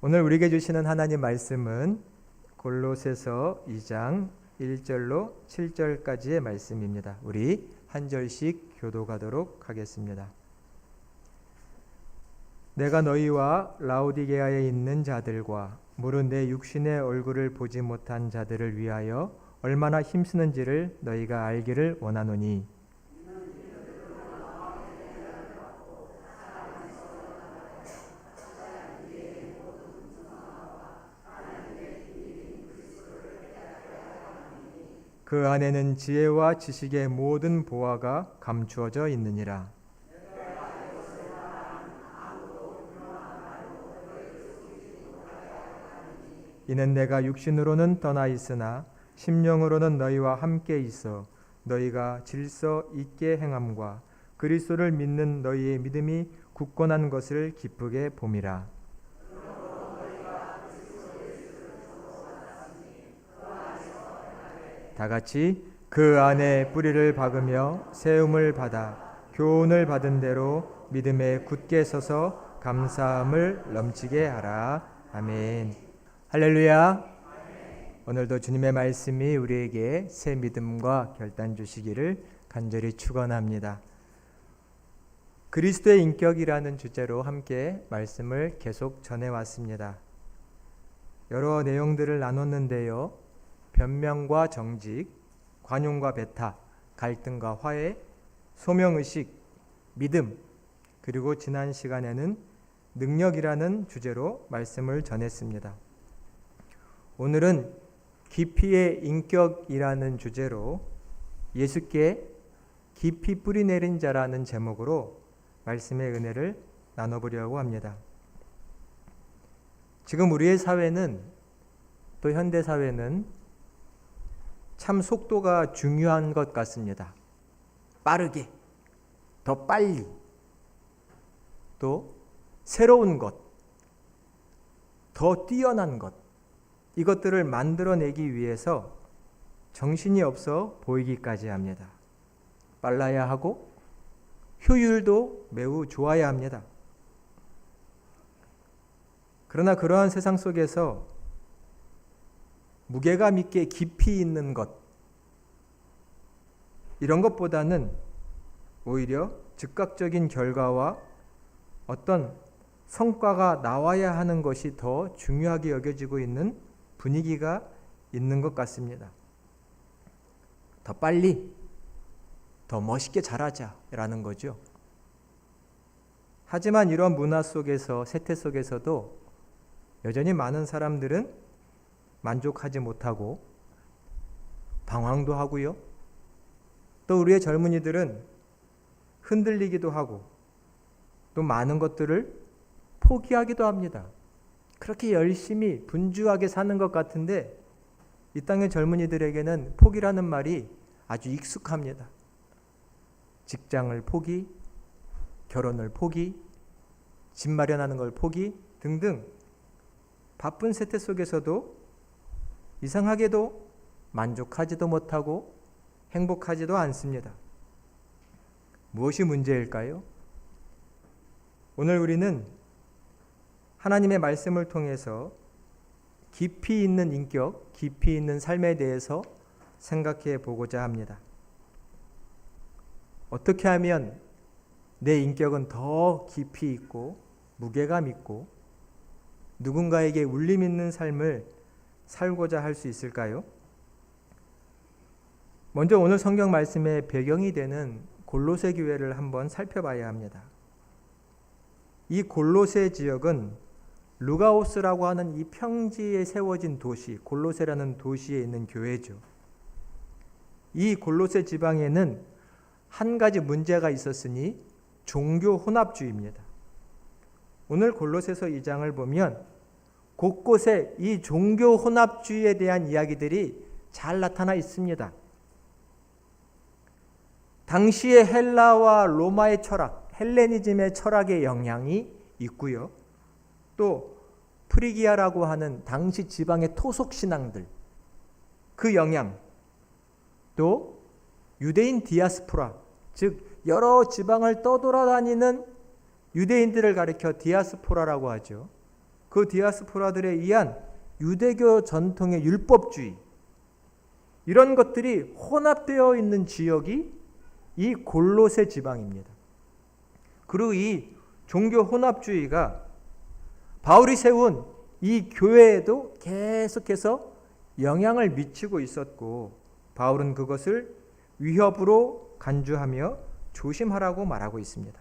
오늘 우리에게 주시는 하나님 말씀은 골로새서 2장 1절로 7절까지의 말씀입니다. 우리 한 절씩 교독하도록 하겠습니다. 내가 너희와 라오디게아에 있는 자들과 무릇 내 육신의 얼굴을 보지 못한 자들을 위하여 얼마나 힘쓰는지를 너희가 알기를 원하노니, 그 안에는 지혜와 지식의 모든 보화가 감추어져 있느니라. 이는 내가 육신으로는 떠나 있으나 심령으로는 너희와 함께 있어 너희가 질서 있게 행함과 그리스도를 믿는 너희의 믿음이 굳건한 것을 기쁘게 봄이라. 다 같이 그 안에 뿌리를 박으며 세움을 받아 교훈을 받은 대로 믿음에 굳게 서서 감사함을 넘치게 하라. 아멘. 할렐루야. 오늘도 주님의 말씀이 우리에게 새 믿음과 결단 주시기를 간절히 축원합니다. 그리스도의 인격이라는 주제로 함께 말씀을 계속 전해왔습니다. 여러 내용들을 나눴는데요. 변명과 정직, 관용과 배타, 갈등과 화해, 소명의식, 믿음, 그리고 지난 시간에는 능력이라는 주제로 말씀을 전했습니다. 오늘은 깊이의 인격이라는 주제로 예수께 깊이 뿌리내린 자라는 제목으로 말씀의 은혜를 나눠보려고 합니다. 지금 우리의 사회는, 또 현대 사회는 참 속도가 중요한 것 같습니다. 빠르게, 더 빨리, 또 새로운 것, 더 뛰어난 것, 이것들을 만들어내기 위해서 정신이 없어 보이기까지 합니다. 빨라야 하고 효율도 매우 좋아야 합니다. 그러나 그러한 세상 속에서 무게감 있게 깊이 있는 것, 이런 것보다는 오히려 즉각적인 결과와 어떤 성과가 나와야 하는 것이 더 중요하게 여겨지고 있는 분위기가 있는 것 같습니다. 더 빨리, 더 멋있게 잘하자라는 거죠. 하지만 이런 문화 속에서, 세태 속에서도 여전히 많은 사람들은 만족하지 못하고 방황도 하고요. 또 우리의 젊은이들은 흔들리기도 하고 또 많은 것들을 포기하기도 합니다. 그렇게 열심히 분주하게 사는 것 같은데 이 땅의 젊은이들에게는 포기라는 말이 아주 익숙합니다. 직장을 포기, 결혼을 포기, 집 마련하는 걸 포기 등등 바쁜 세태 속에서도 이상하게도 만족하지도 못하고 행복하지도 않습니다. 무엇이 문제일까요? 오늘 우리는 하나님의 말씀을 통해서 깊이 있는 인격, 깊이 있는 삶에 대해서 생각해 보고자 합니다. 어떻게 하면 내 인격은 더 깊이 있고 무게감 있고 누군가에게 울림 있는 삶을 살고자 할 수 있을까요? 먼저 오늘 성경 말씀의 배경이 되는 골로새 교회를 한번 살펴봐야 합니다. 이 골로새 지역은 루가오스라고 하는 이 평지에 세워진 도시, 골로새라는 도시에 있는 교회죠. 이 골로새 지방에는 한 가지 문제가 있었으니 종교 혼합주의입니다. 오늘 골로새서 2장을 보면 곳곳에 이 종교 혼합주의에 대한 이야기들이 잘 나타나 있습니다. 당시의 헬라와 로마의 철학, 헬레니즘의 철학의 영향이 있고요. 또 프리기아라고 하는 당시 지방의 토속 신앙들, 그 영향, 또 유대인 디아스포라, 즉 여러 지방을 떠돌아다니는 유대인들을 가리켜 디아스포라라고 하죠. 그 디아스포라들에 의한 유대교 전통의 율법주의, 이런 것들이 혼합되어 있는 지역이 이 골로새 지방입니다. 그리고 이 종교 혼합주의가 바울이 세운 이 교회에도 계속해서 영향을 미치고 있었고, 바울은 그것을 위협으로 간주하며 조심하라고 말하고 있습니다.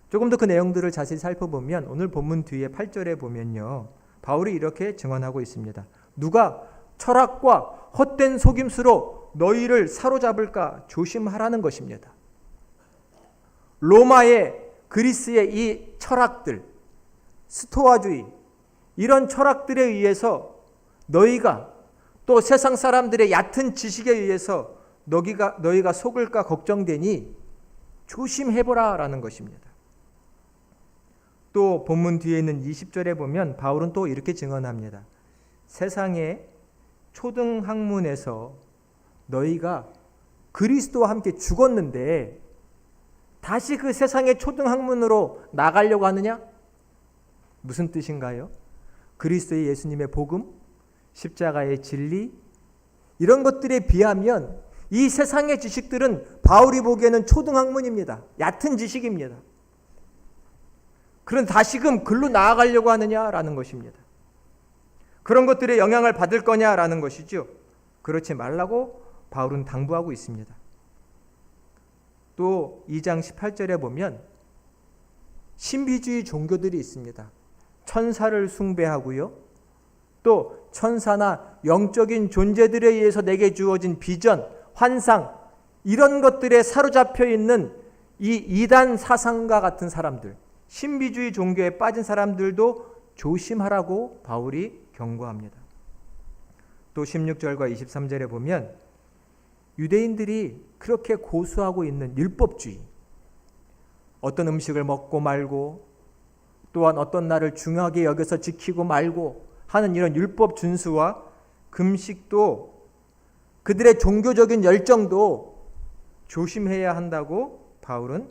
조금 더 그 내용들을 자세히 살펴보면 오늘 본문 뒤에 8절에 보면요, 바울이 이렇게 증언하고 있습니다. 누가 철학과 헛된 속임수로 너희를 사로잡을까 조심하라는 것입니다. 로마의, 그리스의 이 철학들, 스토아주의, 이런 철학들에 의해서 너희가, 또 세상 사람들의 얕은 지식에 의해서 너희가 속을까 걱정되니 조심해보라 라는 것입니다. 또 본문 뒤에 있는 20절에 보면 바울은 또 이렇게 증언합니다. 세상의 초등학문에서 너희가 그리스도와 함께 죽었는데 다시 그 세상의 초등학문으로 나가려고 하느냐? 무슨 뜻인가요? 그리스도의 예수님의 복음, 십자가의 진리, 이런 것들에 비하면 이 세상의 지식들은 바울이 보기에는 초등학문입니다. 얕은 지식입니다. 그런 다시금 글로 나아가려고 하느냐라는 것입니다. 그런 것들에 영향을 받을 거냐라는 것이죠. 그렇지 말라고 바울은 당부하고 있습니다. 또 2장 18절에 보면 신비주의 종교들이 있습니다. 천사를 숭배하고요, 또 천사나 영적인 존재들에 의해서 내게 주어진 비전, 환상, 이런 것들에 사로잡혀 있는 이 이단 사상가 같은 사람들, 신비주의 종교에 빠진 사람들도 조심하라고 바울이 경고합니다. 또 16절과 23절에 보면 유대인들이 그렇게 고수하고 있는 율법주의, 어떤 음식을 먹고 말고, 또한 어떤 날을 중요하게 여겨서 지키고 말고 하는 이런 율법 준수와 금식도, 그들의 종교적인 열정도 조심해야 한다고 바울은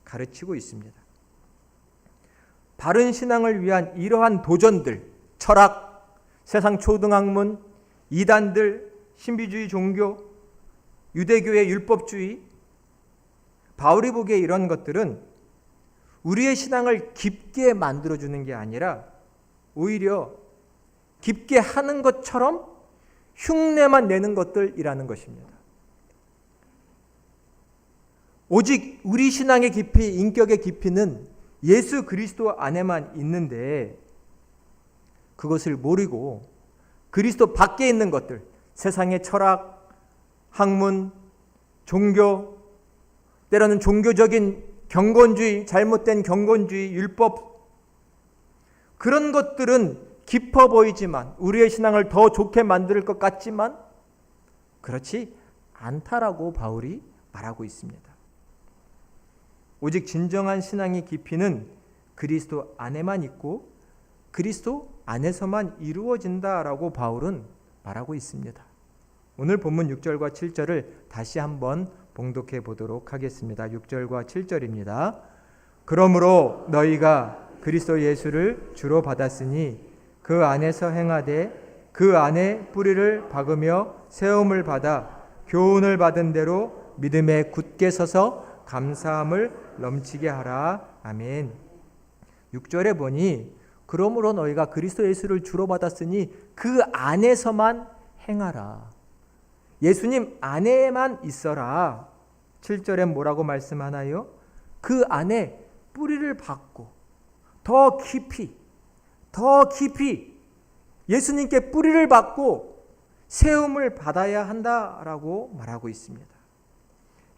가르치고 있습니다. 바른 신앙을 위한 이러한 도전들, 철학, 세상 초등학문, 이단들, 신비주의 종교, 유대교의 율법주의, 바울이 보기에 이런 것들은 우리의 신앙을 깊게 만들어주는 게 아니라 오히려 깊게 하는 것처럼 흉내만 내는 것들이라는 것입니다. 오직 우리 신앙의 깊이, 인격의 깊이는 예수 그리스도 안에만 있는데, 그것을 모르고 그리스도 밖에 있는 것들, 세상의 철학, 학문, 종교, 때로는 종교적인 경건주의, 잘못된 경건주의, 율법, 그런 것들은 깊어 보이지만, 우리의 신앙을 더 좋게 만들 것 같지만 그렇지 않다라고 바울이 말하고 있습니다. 오직 진정한 신앙의 깊이는 그리스도 안에만 있고 그리스도 안에서만 이루어진다라고 바울은 말하고 있습니다. 오늘 본문 6절과 7절을 다시 한번 봉독해 보도록 하겠습니다. 6절과 7절입니다. 그러므로 너희가 그리스도 예수를 주로 받았으니 그 안에서 행하되 그 안에 뿌리를 박으며 세움을 받아 교훈을 받은 대로 믿음에 굳게 서서 감사함을 넘치게 하라. 아멘. 6절에 보니 그러므로 너희가 그리스도 예수를 주로 받았으니 그 안에서만 행하라. 예수님 안에만 있어라. 7절에 뭐라고 말씀하나요? 그 안에 뿌리를 박고 더 깊이 예수님께 뿌리를 박고 세움을 받아야 한다라고 말하고 있습니다.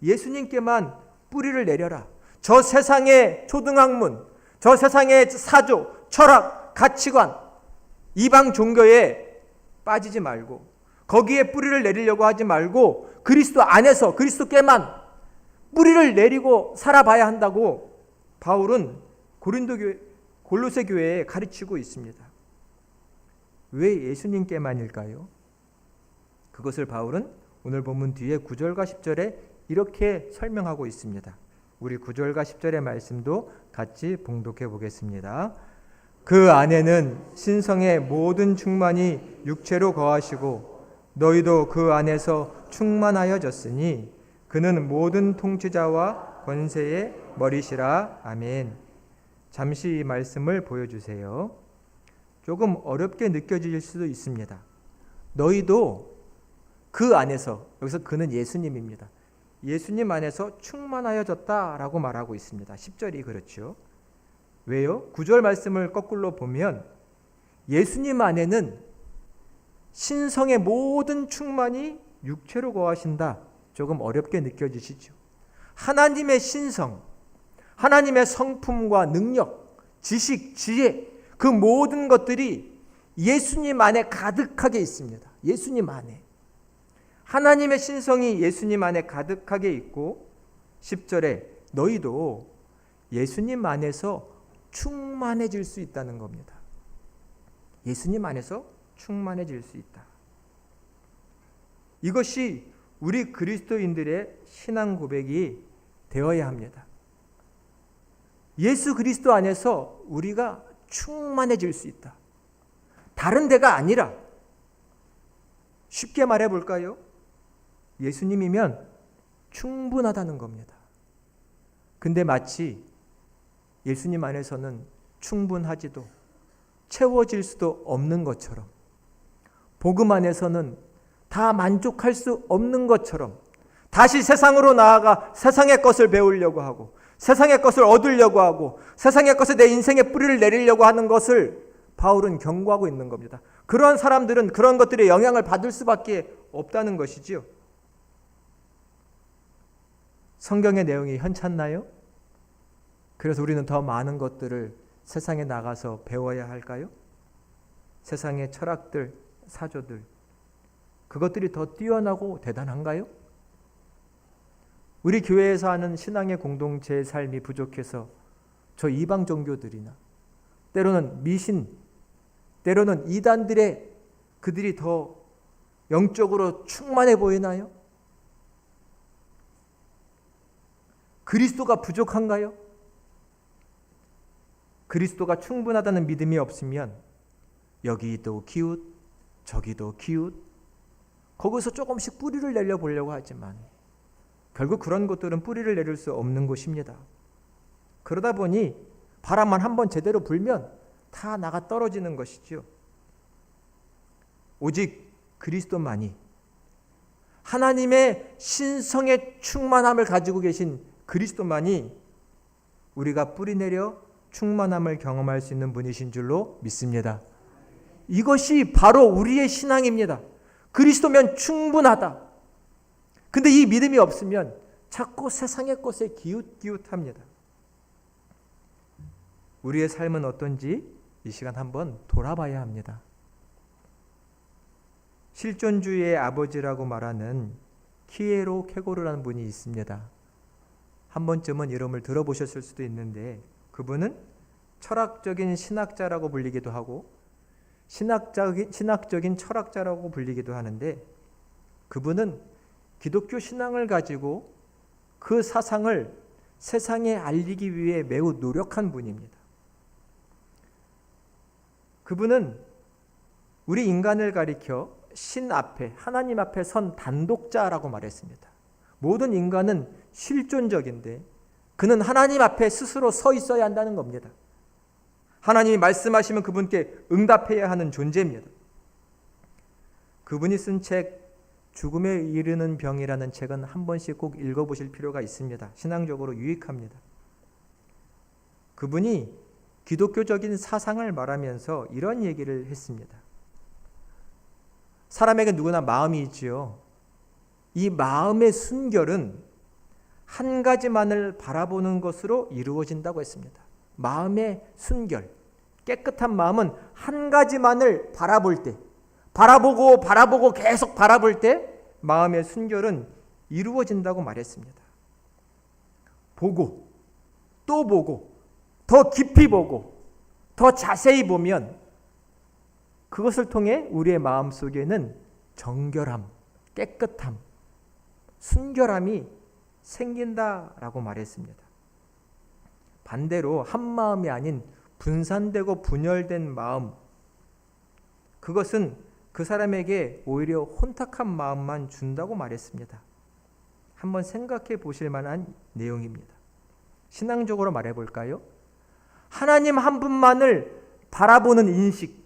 예수님께만 뿌리를 내려라. 저 세상의 초등학문, 저 세상의 사조, 철학, 가치관, 이방 종교에 빠지지 말고, 거기에 뿌리를 내리려고 하지 말고 그리스도 안에서 그리스도께만 뿌리를 내리고 살아봐야 한다고 바울은 골로새 교회에 가르치고 있습니다. 왜 예수님께만일까요? 그것을 바울은 오늘 본문 뒤에 9절과 10절에 이렇게 설명하고 있습니다. 우리 9절과 10절의 말씀도 같이 봉독해 보겠습니다. 그 안에는 신성의 모든 충만이 육체로 거하시고 너희도 그 안에서 충만하여졌으니 그는 모든 통치자와 권세의 머리시라. 아멘. 잠시 이 말씀을 보여주세요. 조금 어렵게 느껴질 수도 있습니다. 너희도 그 안에서, 여기서 그는 예수님입니다. 예수님 안에서 충만하여졌다라고 말하고 있습니다. 10절이 그렇죠. 왜요? 9절 말씀을 거꾸로 보면 예수님 안에는 신성의 모든 충만이 육체로 거하신다. 조금 어렵게 느껴지시죠? 하나님의 신성, 하나님의 성품과 능력, 지식, 지혜, 그 모든 것들이 예수님 안에 가득하게 있습니다. 예수님 안에. 하나님의 신성이 예수님 안에 가득하게 있고 10절에 너희도 예수님 안에서 충만해질 수 있다는 겁니다. 예수님 안에서 충만해질 수 있다. 이것이 우리 그리스도인들의 신앙 고백이 되어야 합니다. 예수 그리스도 안에서 우리가 충만해질 수 있다. 다른 데가 아니라, 쉽게 말해 볼까요? 예수님이면 충분하다는 겁니다. 근데 마치 예수님 안에서는 충분하지도 채워질 수도 없는 것처럼, 복음 안에서는 다 만족할 수 없는 것처럼 다시 세상으로 나아가 세상의 것을 배우려고 하고 세상의 것을 얻으려고 하고 세상의 것에 내 인생의 뿌리를 내리려고 하는 것을 바울은 경고하고 있는 겁니다. 그러한 사람들은 그런 것들의 영향을 받을 수밖에 없다는 것이지요. 성경의 내용이 현찮나요? 그래서 우리는 더 많은 것들을 세상에 나가서 배워야 할까요? 세상의 철학들, 사조들, 그것들이 더 뛰어나고 대단한가요? 우리 교회에서 하는 신앙의 공동체의 삶이 부족해서 저 이방 종교들이나 때로는 미신, 때로는 이단들의 그들이 더 영적으로 충만해 보이나요? 그리스도가 부족한가요? 그리스도가 충분하다는 믿음이 없으면 여기도 기웃, 저기도 기웃, 거기서 조금씩 뿌리를 내려보려고 하지만 결국 그런 것들은 뿌리를 내릴 수 없는 것입니다. 그러다 보니 바람만 한번 제대로 불면 다 나가 떨어지는 것이죠. 오직 그리스도만이, 하나님의 신성의 충만함을 가지고 계신 그리스도만이 우리가 뿌리내려 충만함을 경험할 수 있는 분이신 줄로 믿습니다. 이것이 바로 우리의 신앙입니다. 그리스도면 충분하다. 근데 이 믿음이 없으면 자꾸 세상의 것에 기웃기웃합니다. 우리의 삶은 어떤지 이 시간 한번 돌아봐야 합니다. 실존주의의 아버지라고 말하는 키에로 케고르라는 분이 있습니다. 한 번쯤은 이름을 들어보셨을 수도 있는데 그분은 철학적인 신학자라고 불리기도 하고 신학적인 철학자라고 불리기도 하는데 그분은 기독교 신앙을 가지고 그 사상을 세상에 알리기 위해 매우 노력한 분입니다. 그분은 우리 인간을 가리켜 신 앞에, 하나님 앞에 선 단독자라고 말했습니다. 모든 인간은 실존적인데 그는 하나님 앞에 스스로 서 있어야 한다는 겁니다. 하나님이 말씀하시면 그분께 응답해야 하는 존재입니다. 그분이 쓴 책 죽음에 이르는 병이라는 책은 한 번씩 꼭 읽어보실 필요가 있습니다. 신앙적으로 유익합니다. 그분이 기독교적인 사상을 말하면서 이런 얘기를 했습니다. 사람에게 누구나 마음이 있지요. 이 마음의 순결은 한 가지만을 바라보는 것으로 이루어진다고 했습니다. 마음의 순결, 깨끗한 마음은 한 가지만을 바라볼 때, 바라보고 계속 바라볼 때 마음의 순결은 이루어진다고 말했습니다. 보고, 또 보고, 더 깊이 보고, 더 자세히 보면 그것을 통해 우리의 마음 속에는 정결함, 깨끗함, 순결함이 생긴다라고 말했습니다. 반대로 한 마음이 아닌 분산되고 분열된 마음, 그것은 그 사람에게 오히려 혼탁한 마음만 준다고 말했습니다. 한번 생각해 보실 만한 내용입니다. 신앙적으로 말해 볼까요? 하나님 한 분만을 바라보는 인식,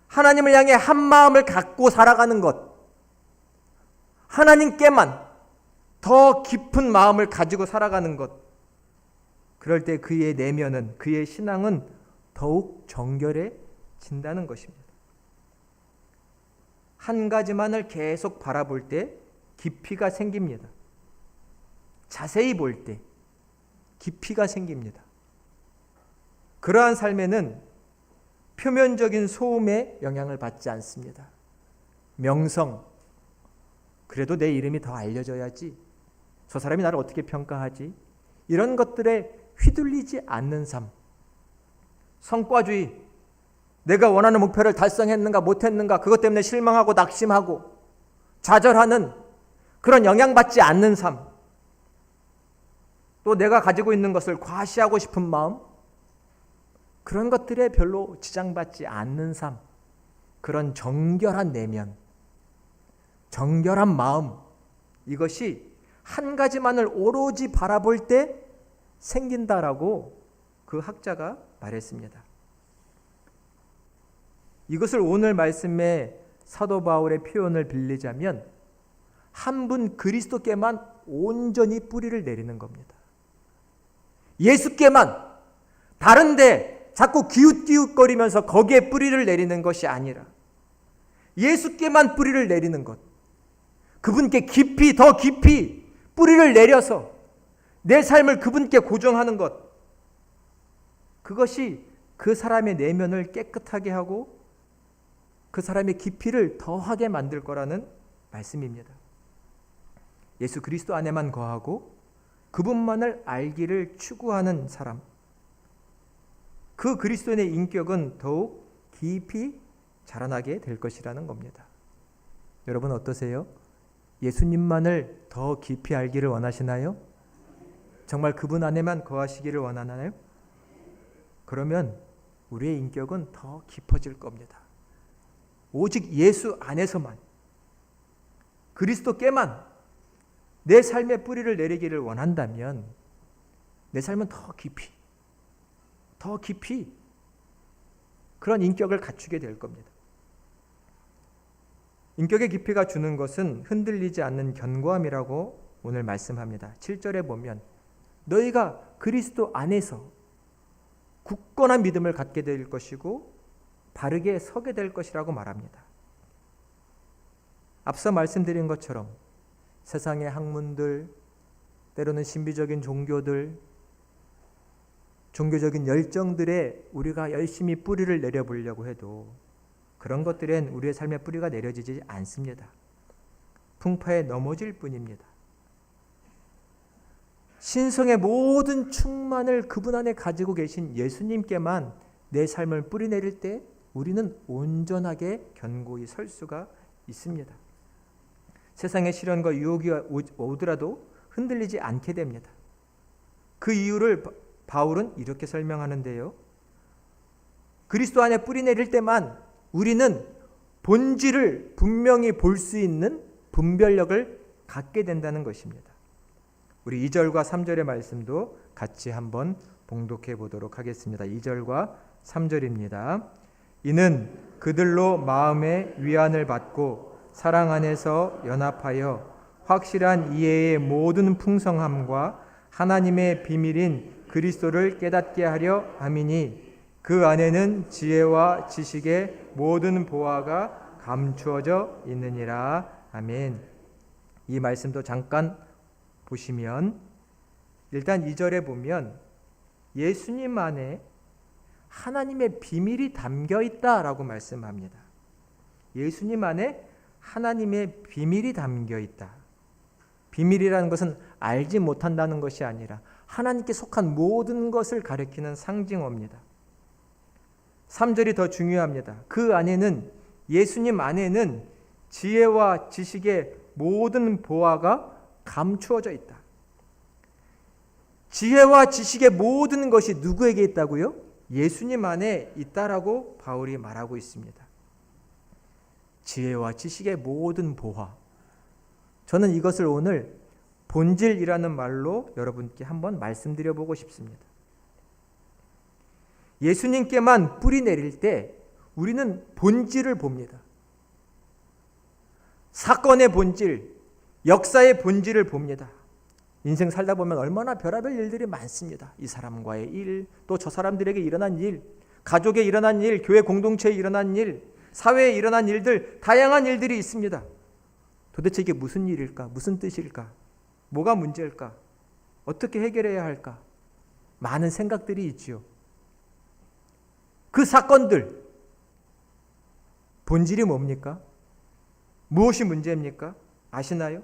하나님을 향해 한 마음을 갖고 살아가는 것, 하나님께만 더 깊은 마음을 가지고 살아가는 것, 그럴 때 그의 내면은, 그의 신앙은 더욱 정결해진다는 것입니다. 한 가지만을 계속 바라볼 때 깊이가 생깁니다. 자세히 볼 때 깊이가 생깁니다. 그러한 삶에는 표면적인 소음에 영향을 받지 않습니다. 명성, 그래도 내 이름이 더 알려져야지, 저 사람이 나를 어떻게 평가하지, 이런 것들에 휘둘리지 않는 삶. 성과주의, 내가 원하는 목표를 달성했는가 못했는가, 그것 때문에 실망하고 낙심하고 좌절하는 그런 영향받지 않는 삶. 또 내가 가지고 있는 것을 과시하고 싶은 마음, 그런 것들에 별로 지장받지 않는 삶. 그런 정결한 내면, 정결한 마음, 이것이 한 가지만을 오로지 바라볼 때 생긴다라고 그 학자가 말했습니다. 이것을 오늘 말씀에 사도 바울의 표현을 빌리자면 한 분 그리스도께만 온전히 뿌리를 내리는 겁니다. 예수께만, 다른데 자꾸 기웃기웃거리면서 거기에 뿌리를 내리는 것이 아니라 예수께만 뿌리를 내리는 것, 그분께 깊이, 더 깊이 뿌리를 내려서 내 삶을 그분께 고정하는 것, 그것이 그 사람의 내면을 깨끗하게 하고 그 사람의 깊이를 더하게 만들 거라는 말씀입니다. 예수 그리스도 안에만 거하고 그분만을 알기를 추구하는 사람, 그 그리스도인의 인격은 더욱 깊이 자라나게 될 것이라는 겁니다. 여러분 어떠세요? 예수님만을 더 깊이 알기를 원하시나요? 정말 그분 안에만 거하시기를 원하나요? 그러면 우리의 인격은 더 깊어질 겁니다. 오직 예수 안에서만, 그리스도께만 내 삶의 뿌리를 내리기를 원한다면 내 삶은 더 깊이, 더 깊이 그런 인격을 갖추게 될 겁니다. 인격의 깊이가 주는 것은 흔들리지 않는 견고함이라고 오늘 말씀합니다. 7절에 보면 너희가 그리스도 안에서 굳건한 믿음을 갖게 될 것이고 바르게 서게 될 것이라고 말합니다. 앞서 말씀드린 것처럼 세상의 학문들, 때로는 신비적인 종교들, 종교적인 열정들에 우리가 열심히 뿌리를 내려보려고 해도 그런 것들엔 우리의 삶의 뿌리가 내려지지 않습니다. 풍파에 넘어질 뿐입니다. 신성의 모든 충만을 그분 안에 가지고 계신 예수님께만 내 삶을 뿌리 내릴 때 우리는 온전하게 견고히 설 수가 있습니다. 세상의 시련과 유혹이 오더라도 흔들리지 않게 됩니다. 그 이유를 바울은 이렇게 설명하는데요. 그리스도 안에 뿌리 내릴 때만 우리는 본질을 분명히 볼 수 있는 분별력을 갖게 된다는 것입니다. 우리 2절과 3절의 말씀도 같이 한번 봉독해 보도록 하겠습니다. 2절과 3절입니다. 이는 그들로 마음의 위안을 받고 사랑 안에서 연합하여 확실한 이해의 모든 풍성함과 하나님의 비밀인 그리스도를 깨닫게 하려 함이니 그 안에는 지혜와 지식의 모든 보화가 감추어져 있느니라. 아멘. 이 말씀도 잠깐 보시면 일단 2절에 보면 예수님 안에 하나님의 비밀이 담겨 있다라고 말씀합니다. 예수님 안에 하나님의 비밀이 담겨 있다. 비밀이라는 것은 알지 못한다는 것이 아니라 하나님께 속한 모든 것을 가리키는 상징어입니다. 3절이 더 중요합니다. 그 안에는, 예수님 안에는 지혜와 지식의 모든 보화가 감추어져 있다. 지혜와 지식의 모든 것이 누구에게 있다고요? 예수님 안에 있다라고 바울이 말하고 있습니다. 지혜와 지식의 모든 보화. 저는 이것을 오늘 본질이라는 말로 여러분께 한번 말씀드려보고 싶습니다. 예수님께만 뿌리 내릴 때 우리는 본질을 봅니다. 사건의 본질, 역사의 본질을 봅니다. 인생 살다 보면 얼마나 별의별 일들이 많습니다. 이 사람과의 일, 또 저 사람들에게 일어난 일, 가족에 일어난 일, 교회 공동체에 일어난 일, 사회에 일어난 일들, 다양한 일들이 있습니다. 도대체 이게 무슨 일일까? 무슨 뜻일까? 뭐가 문제일까? 어떻게 해결해야 할까? 많은 생각들이 있지요. 그 사건들, 본질이 뭡니까? 무엇이 문제입니까? 아시나요?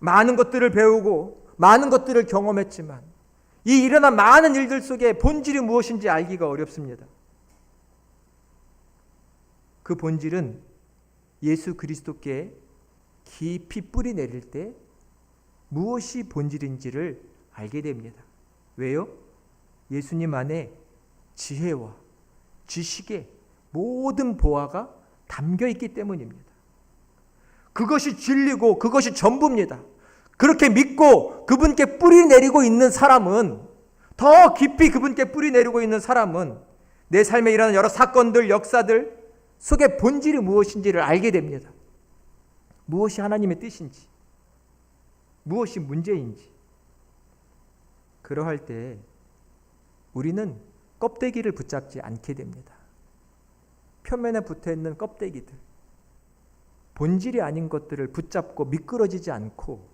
많은 것들을 배우고 많은 것들을 경험했지만 이 일어난 많은 일들 속에 본질이 무엇인지 알기가 어렵습니다. 그 본질은 예수 그리스도께 깊이 뿌리 내릴 때 무엇이 본질인지를 알게 됩니다. 왜요? 예수님 안에 지혜와 지식의 모든 보화가 담겨 있기 때문입니다. 그것이 진리고 그것이 전부입니다. 그렇게 믿고 그분께 뿌리 내리고 있는 사람은, 더 깊이 그분께 뿌리 내리고 있는 사람은 내 삶에 일어나는 여러 사건들, 역사들 속의 본질이 무엇인지를 알게 됩니다. 무엇이 하나님의 뜻인지, 무엇이 문제인지. 그러할 때 우리는 껍데기를 붙잡지 않게 됩니다. 표면에 붙어있는 껍데기들, 본질이 아닌 것들을 붙잡고 미끄러지지 않고,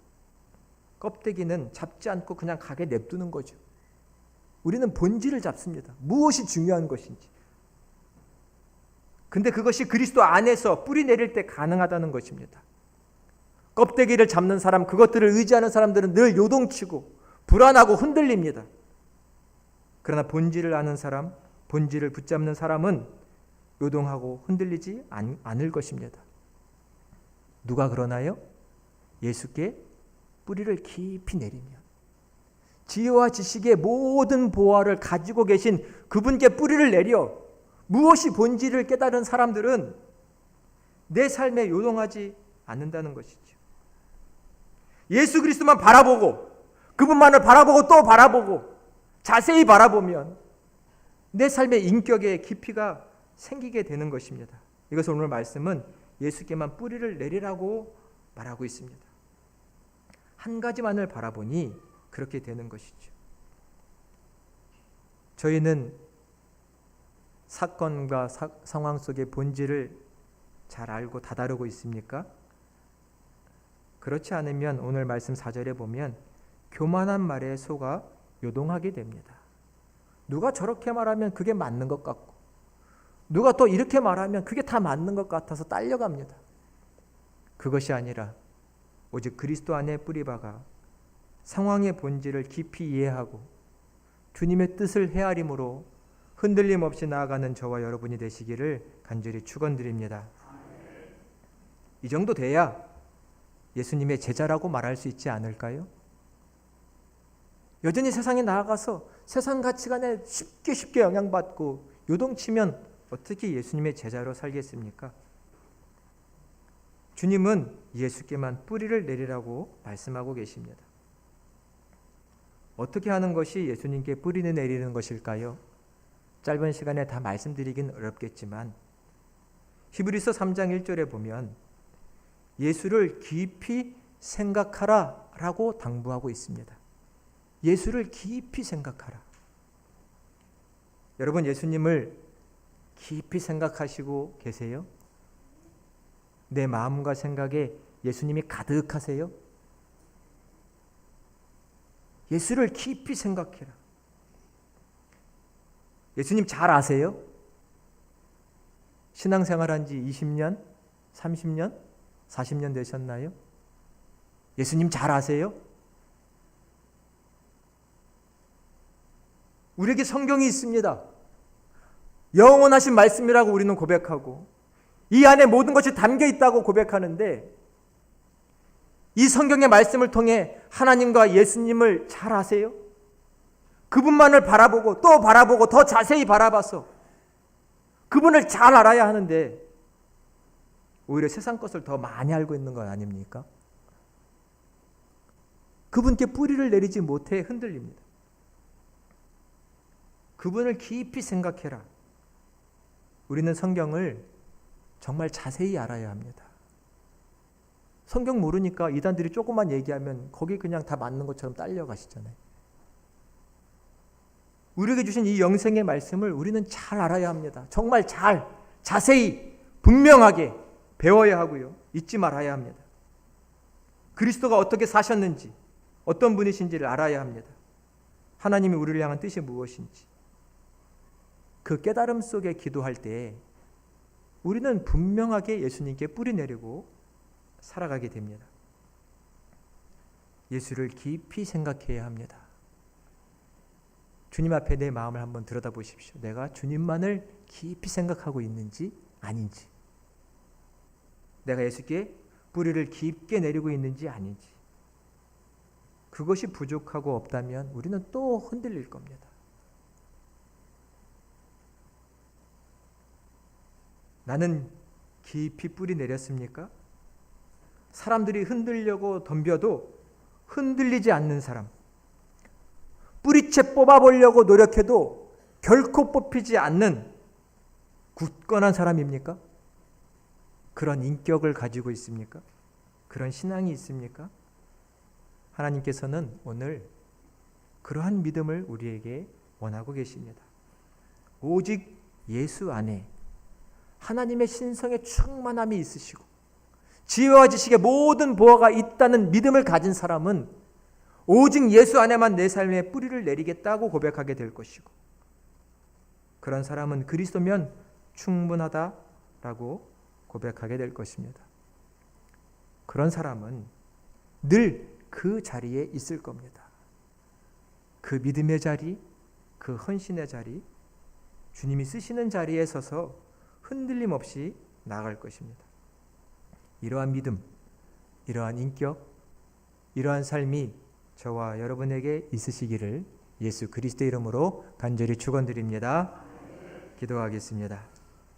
껍데기는 잡지 않고 그냥 가게 냅두는 거죠. 우리는 본질을 잡습니다. 무엇이 중요한 것인지. 근데 그것이 그리스도 안에서 뿌리 내릴 때 가능하다는 것입니다. 껍데기를 잡는 사람, 그것들을 의지하는 사람들은 늘 요동치고 불안하고 흔들립니다. 그러나 본질을 아는 사람, 본질을 붙잡는 사람은 요동하고 흔들리지 않을 것입니다. 누가 그러나요? 예수께 뿌리를 깊이 내리면, 지혜와 지식의 모든 보화를 가지고 계신 그분께 뿌리를 내려 무엇이 본질을 깨달은 사람들은 내 삶에 요동하지 않는다는 것이죠. 예수 그리스도만 바라보고 그분만을 바라보고 또 바라보고 자세히 바라보면 내 삶의 인격의 깊이가 생기게 되는 것입니다. 이것을 오늘 말씀은 예수께만 뿌리를 내리라고 말하고 있습니다. 한 가지만을 바라보니 그렇게 되는 것이죠. 저희는 사건과 상황 속의 본질을 잘 알고 다다르고 있습니까? 그렇지 않으면 오늘 말씀 4절에 보면 교만한 말에 속아 요동하게 됩니다. 누가 저렇게 말하면 그게 맞는 것 같고, 누가 또 이렇게 말하면 그게 다 맞는 것 같아서 딸려갑니다. 그것이 아니라 오직 그리스도 안에 뿌리박아 상황의 본질을 깊이 이해하고 주님의 뜻을 헤아림으로 흔들림 없이 나아가는 저와 여러분이 되시기를 간절히 축원드립니다. 이 정도 돼야 예수님의 제자라고 말할 수 있지 않을까요? 여전히 세상에 나아가서 세상 가치관에 쉽게 영향받고 요동치면 어떻게 예수님의 제자로 살겠습니까? 주님은 예수께만 뿌리를 내리라고 말씀하고 계십니다. 어떻게 하는 것이 예수님께 뿌리를 내리는 것일까요? 짧은 시간에 다 말씀드리긴 어렵겠지만 히브리서 3장 1절에 보면 예수를 깊이 생각하라 라고 당부하고 있습니다. 예수를 깊이 생각하라. 여러분, 예수님을 깊이 생각하시고 계세요? 내 마음과 생각에 예수님이 가득하세요? 예수를 깊이 생각해라. 예수님 잘 아세요? 신앙생활한 지 20년, 30년, 40년 되셨나요? 예수님 잘 아세요? 우리에게 성경이 있습니다. 영원하신 말씀이라고 우리는 고백하고 이 안에 모든 것이 담겨 있다고 고백하는데, 이 성경의 말씀을 통해 하나님과 예수님을 잘 아세요? 그분만을 바라보고 또 바라보고 더 자세히 바라봐서 그분을 잘 알아야 하는데 오히려 세상 것을 더 많이 알고 있는 건 아닙니까? 그분께 뿌리를 내리지 못해 흔들립니다. 그분을 깊이 생각해라. 우리는 성경을 정말 자세히 알아야 합니다. 성경 모르니까 이단들이 조금만 얘기하면 거기 그냥 다 맞는 것처럼 딸려가시잖아요. 우리에게 주신 이 영생의 말씀을 우리는 잘 알아야 합니다. 정말 잘, 자세히, 분명하게 배워야 하고요. 잊지 말아야 합니다. 그리스도가 어떻게 사셨는지, 어떤 분이신지를 알아야 합니다. 하나님이 우리를 향한 뜻이 무엇인지. 그 깨달음 속에 기도할 때 우리는 분명하게 예수님께 뿌리 내리고 살아가게 됩니다. 예수를 깊이 생각해야 합니다. 주님 앞에 내 마음을 한번 들여다보십시오. 내가 주님만을 깊이 생각하고 있는지 아닌지, 내가 예수께 뿌리를 깊게 내리고 있는지 아닌지, 그것이 부족하고 없다면 우리는 또 흔들릴 겁니다. 나는 깊이 뿌리 내렸습니까? 사람들이 흔들려고 덤벼도 흔들리지 않는 사람, 뿌리채 뽑아보려고 노력해도 결코 뽑히지 않는 굳건한 사람입니까? 그런 인격을 가지고 있습니까? 그런 신앙이 있습니까? 하나님께서는 오늘 그러한 믿음을 우리에게 원하고 계십니다. 오직 예수 안에 하나님의 신성의 충만함이 있으시고 지혜와 지식의 모든 보화가 있다는 믿음을 가진 사람은 오직 예수 안에만 내 삶에 뿌리를 내리겠다고 고백하게 될 것이고, 그런 사람은 그리스도면 충분하다라고 고백하게 될 것입니다. 그런 사람은 늘 그 자리에 있을 겁니다. 그 믿음의 자리, 그 헌신의 자리, 주님이 쓰시는 자리에 서서 흔들림 없이 나아갈 것입니다. 이러한 믿음, 이러한 인격, 이러한 삶이 저와 여러분에게 있으시기를 예수 그리스도의 이름으로 간절히 축원드립니다. 기도하겠습니다.